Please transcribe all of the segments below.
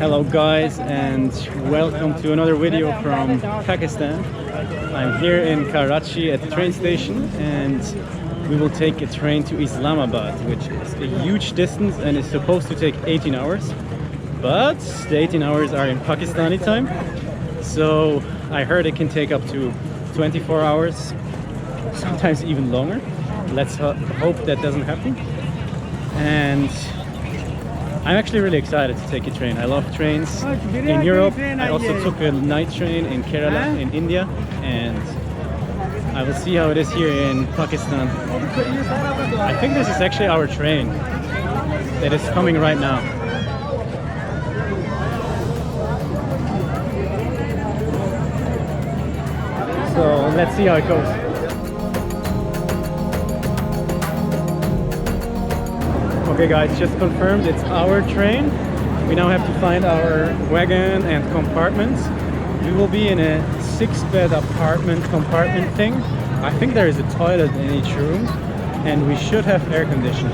Hello guys, and welcome to another video from Pakistan. I'm here in Karachi at the train station, and we will take a train to Islamabad, which is a huge distance and is supposed to take 18 hours. But the 18 hours are in Pakistani time, so I heard it can take up to 24 hours, sometimes even longer. Let's hope that doesn't happen. And I'm actually really excited to take a train. I love trains in Europe. I also took a night train in Kerala in India, and I will see how it is here in Pakistan. I think this is actually our train that is coming right now. So let's see how it goes. Okay guys, just confirmed, it's our train. We now have to find our wagon and compartments. We will be in a 6-bed apartment compartment thing. I think there is a toilet in each room, and we should have air conditioning.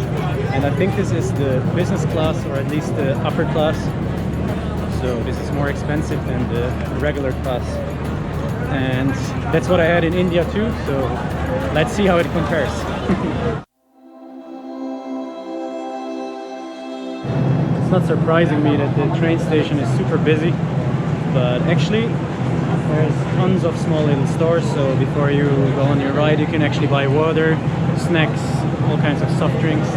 And I think this is the business class, or at least the upper class. So this is more expensive than the regular class. And that's what I had in India too, so let's see how it compares. It's not surprising me that the train station is super busy, but actually there's tons of small little stores, so before you go on your ride you can actually buy water, snacks, all kinds of soft drinks.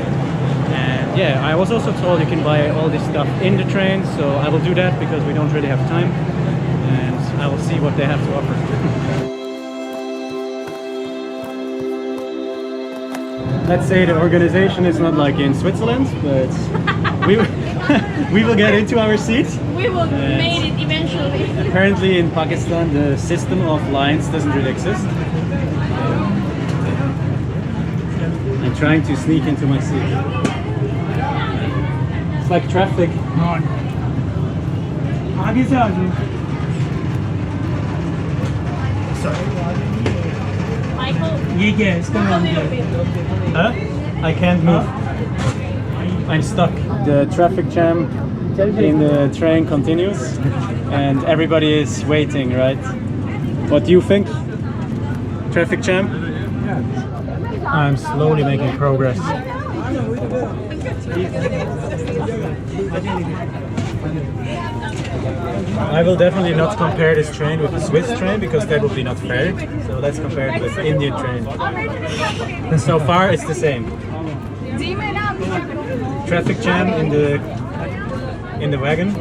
And yeah, I was also told you can buy all this stuff in the train, so I will do that because we don't really have time, and I will see what they have to offer. Let's say the organization is not like in Switzerland, but we will get into our seats. We will make it eventually. Apparently in Pakistan the system of lines doesn't really exist. I'm trying to sneak into my seat. It's like traffic. Michael, Huh? I can't move. I'm stuck. The traffic jam in the train continues and everybody is waiting, right? What do you think? Traffic jam? I'm slowly making progress. I will definitely not compare this train with the Swiss train because that would be not fair. So let's compare it with the Indian train. And so far it's the same. Traffic jam in the wagon.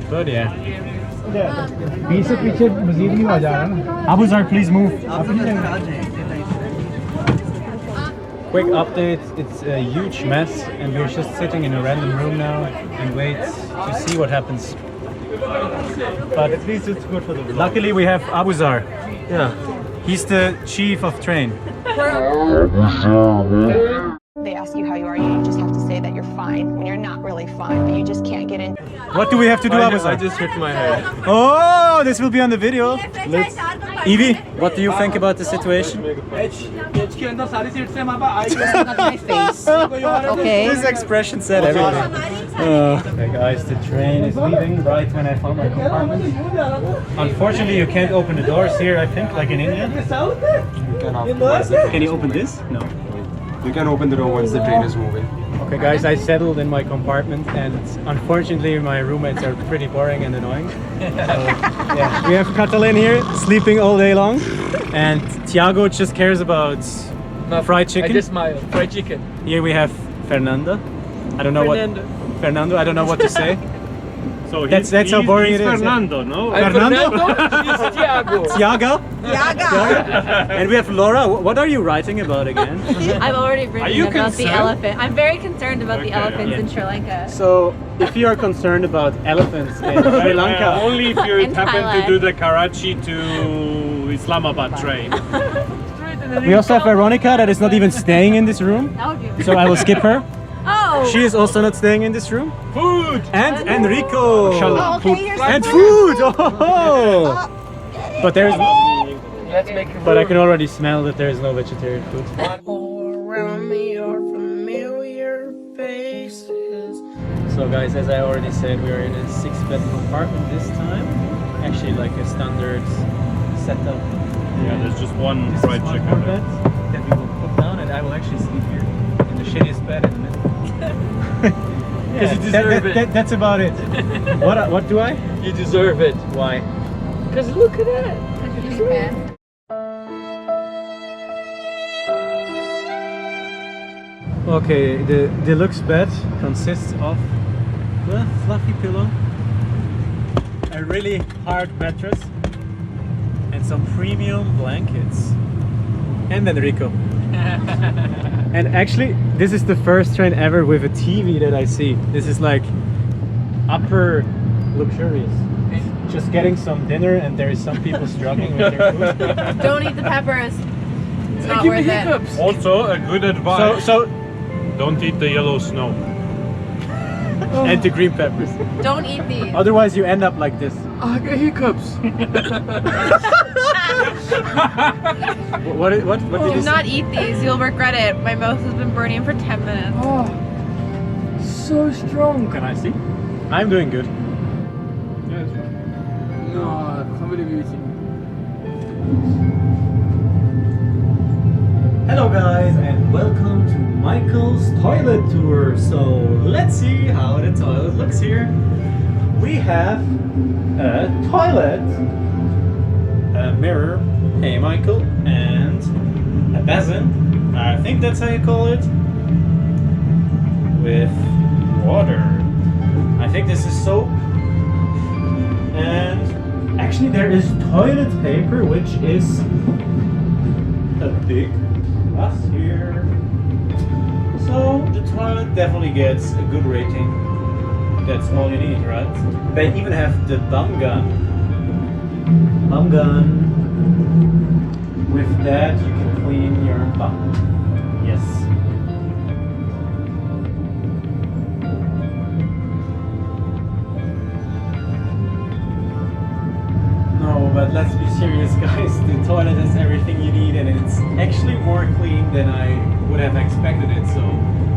But yeah. Abuzar, please move. Quick update, it's a huge mess and we're just sitting in a random room now and wait to see what happens. But at least it's good for the vlog. Luckily we have Abuzar. Yeah. He's the chief of train. They ask you how you are, you just have to say that you're fine when you're not really fine, but you just can't get in. What do we have to do, Abuzar? I just hit my head. Oh, this will be on the video. Evie, what do you think about the situation? Look at my face. Okay. This expression said everything. Okay guys, the train is leaving right when I found my compartment. Unfortunately you can't open the doors here, I think, like in India. Can you open this? No. You can open the door once the train is moving. Okay guys, I settled in my compartment and unfortunately my roommates are pretty boring and annoying. So, yeah. We have Catalin here sleeping all day long, and Thiago just cares about fried chicken. I just smile. Fried chicken. Here we have Fernando. I don't know Fernando, I don't know what to say. So that's how boring it is. Fernando, no? Fernando? She's Thiago. Thiago? And we have Laura. What are you writing about again? I've already written you about the concerned? elephant. I'm very concerned about the elephants yeah. in Sri Lanka. So, if you are concerned about elephants in Sri Lanka, Only if you In happen Thailand. to do the Karachi to Islamabad train. we also have Veronica that is not even staying in this room. So I will skip her. Oh! She is also not staying in this room. Food! And Enrico! Okay, you're And food! Oh! But there's, Let's make it. but I can already smell that there is no vegetarian food. All around me are familiar faces. So So guys, as I already said, we are in a 6-bed compartment this time. Actually like a standard setup. Yeah, there's just one This fried is one chicken. more bed that we will put down, and I will actually sleep here in the shittiest bed in the middle. Because you deserve it. That's about it. What do I? You deserve it. Why? Because look at that. Okay, the deluxe bed consists of a fluffy pillow, a really hard mattress, and some premium blankets. And then Rico. And actually, this is the first train ever with a TV that I see. This is like upper luxurious. Just getting some dinner, and there is some people struggling with their food. Don't eat the peppers. It's not Give me worth it. hiccups. Also, a good advice. So Don't eat the yellow snow. and the green peppers. Don't eat these. Otherwise, you end up like this. I got hiccups. What did Do you not eat these. You'll regret it. My mouth has been burning for 10 minutes. Oh, so strong. Can I see? I'm doing good. No, somebody beauty. Hello guys, and welcome to Michael's toilet tour. So let's see how the toilet looks here. We have a toilet, a mirror, hey Michael, and a basin, I think that's how you call it, with water. I think this is soap. And actually there is toilet paper, which is a big plus here. So the toilet definitely gets a good rating. That's all you need, right? They even have the bum gun. Bum gun. With that you can clean your bum. Yes. No, but let's be serious guys, the toilet has everything you need and it's actually more clean than I would have expected it, so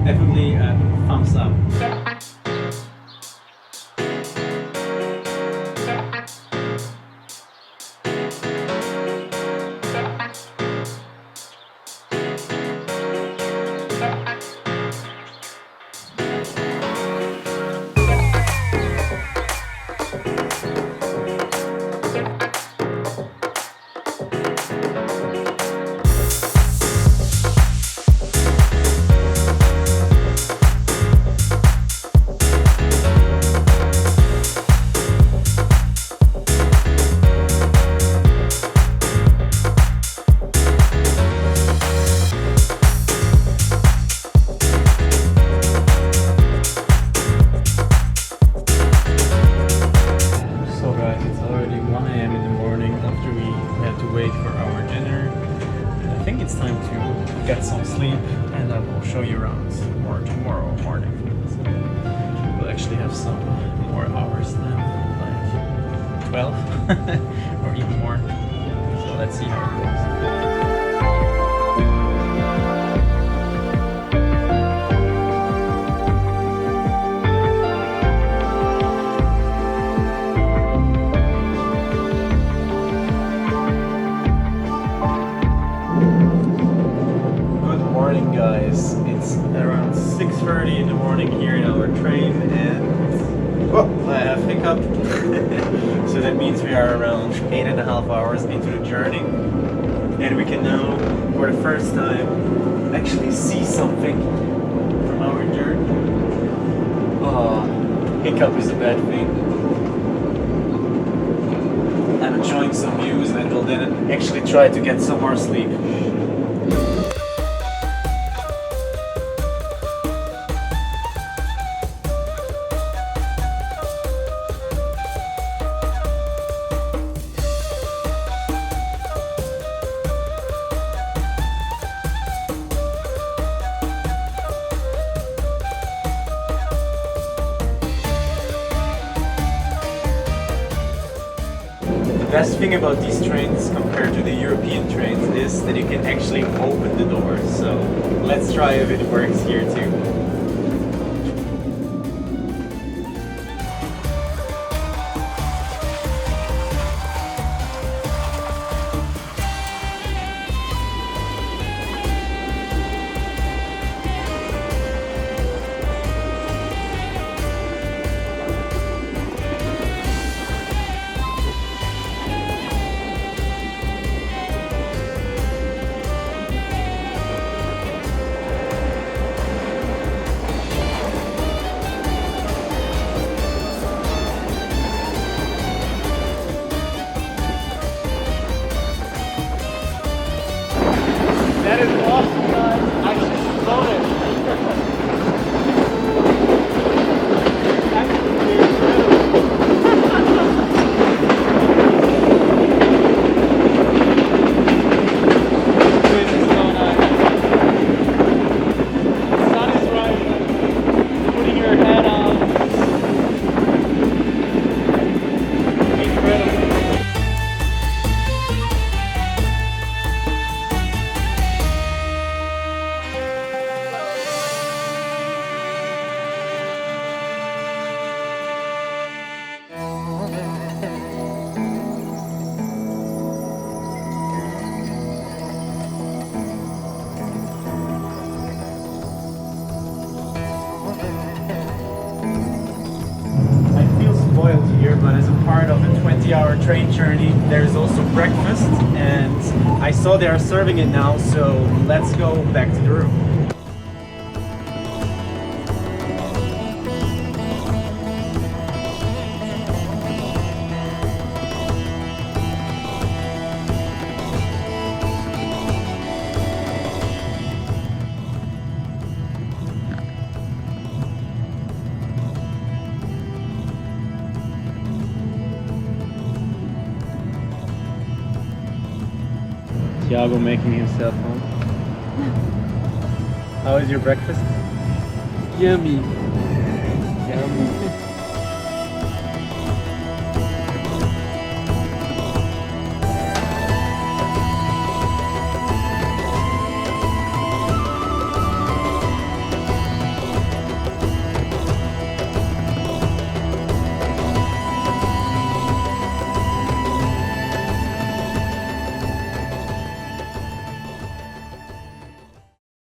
definitely a thumbs up. It's time to get some sleep, and I will show you around more tomorrow morning. So we'll actually have some more hours than like 12 or even more. So let's see how it goes. Guys, it's around 6:30 in the morning here in our train, and I have hiccup. So that means we are around 8.5 hours into the journey, and we can now, for the first time, actually see something from our journey. Oh, hiccup is a bad thing. I'm enjoying some views, and we'll then actually try to get some more sleep. The best thing about these trains compared to the European trains is that you can actually open the doors. So let's try if it works here too. our train journey, there's also breakfast, and I saw they are serving it now, so let's go back to the room. Thiago making himself home. How is your breakfast? Yummy.